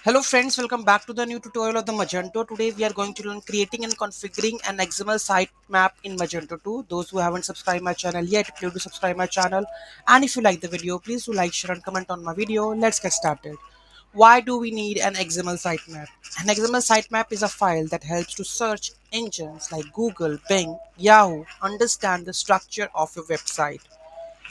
Hello friends, welcome back to the new tutorial of the Magento. Today we are going to learn creating and configuring an XML sitemap in Magento 2. Those who haven't subscribed my channel yet, please do subscribe my channel. And if you like the video, please do like, share and comment on my video. Let's get started. Why do we need an XML sitemap? An XML sitemap is a file that helps to search engines like Google, Bing, Yahoo understand the structure of your website.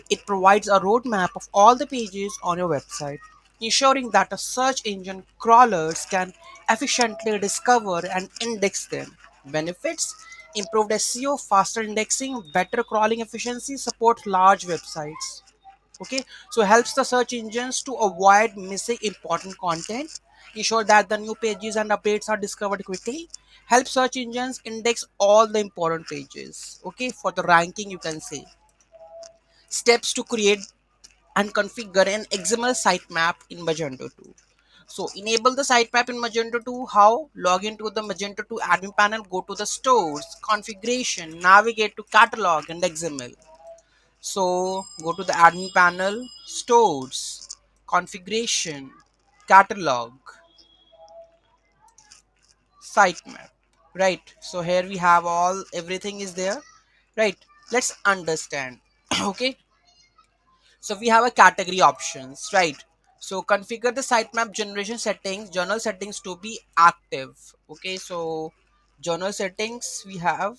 It provides a roadmap of all the pages on your website, ensuring that a search engine crawlers can efficiently discover and index them. Benefits: improved SEO, faster indexing, better crawling efficiency, support large websites. Okay, so helps the search engines to avoid missing important content, ensure that the new pages and updates are discovered quickly, help search engines index all the important pages. Okay, for the ranking, you can say steps to create and configure an XML sitemap in Magento 2. So enable the sitemap in Magento 2. How? Log into the Magento 2 admin panel, go to the stores, configuration, navigate to catalog and XML. So go to the admin panel, stores, configuration, catalog, sitemap. Right. So here we have all everything is there. Right. Let's understand. Okay. So we have a category options, right? So configure the sitemap generation settings, journal settings to be active. Okay, so journal settings we have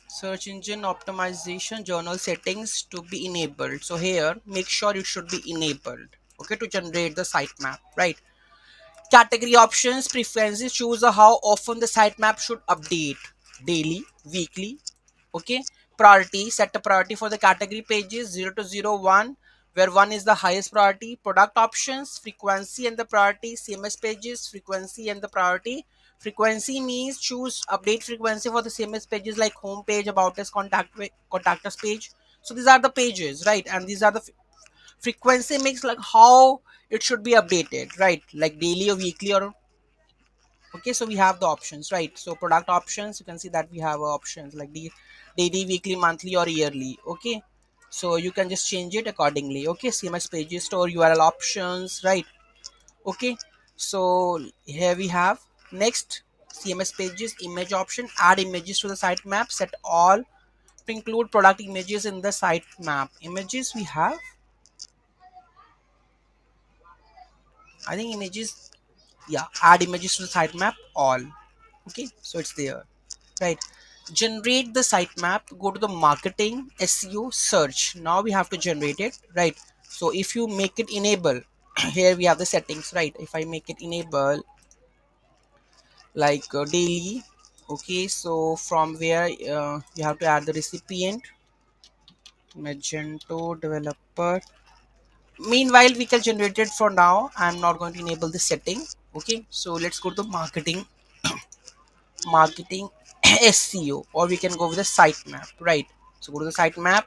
search engine optimization journal settings to be enabled. So here make sure it should be enabled. Okay, to generate the sitemap, right? Category options preferences choose how often the sitemap should update daily, weekly. Okay, priority set a priority for the category pages 0 to 01, where 1 is the highest priority. Product options frequency and the priority. CMS pages frequency and the priority. Frequency means choose update frequency for the CMS pages like home page, about us, contact us page. So these are the pages, right? And these are the frequency makes like how it should be updated, right? Like daily or weekly or okay. So we have the options, right? So product options, you can see that we have options like the daily, weekly, monthly or yearly. Okay, so you can just change it accordingly. Okay, CMS pages, store URL options, right? Okay, so here we have next CMS pages image option, add images to the sitemap, set all to include product images in the sitemap. Images we have, I think images, yeah, add images to the sitemap all. Okay, so it's there, right? Generate the sitemap, go to the marketing, SEO, search. Now we have to generate it, right? So if you make it enable, here we have the settings, right? If I make it enable like daily, okay, so from where you have to add the recipient, Magento developer. Meanwhile we can generate it. For now I'm not going to enable the setting. Okay, so let's go to the marketing SEO, or we can go with the sitemap, right? So go to the sitemap.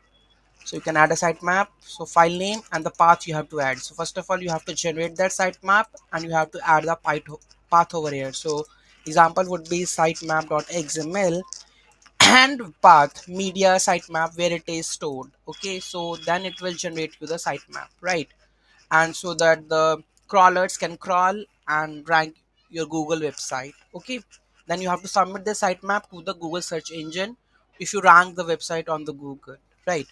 So you can add a sitemap. So file name and the path you have to add. So first of all, you have to generate that sitemap and you have to add the path over here. So example would be sitemap.xml and path media sitemap where it is stored. Okay, so then it will generate you the sitemap, right? And so that the crawlers can crawl and rank your Google website. Okay, then you have to submit the sitemap to the Google search engine if you rank the website on the Google, right?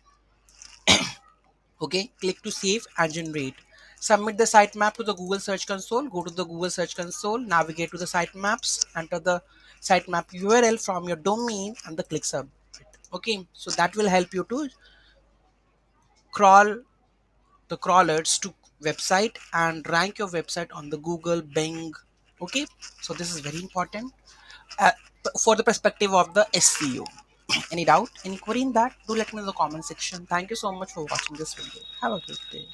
Okay, click to save and generate. Submit the sitemap to the Google search console. Go to the Google search console, navigate to the sitemaps, enter the sitemap URL from your domain and the click submit. Okay, so that will help you to crawl the crawlers to website and rank your website on the Google, Bing. Okay, so this is very important uh, for the perspective of the SEO. Any doubt, any query in that, do let me know in the comment section. Thank you so much for watching this video. Have a great day.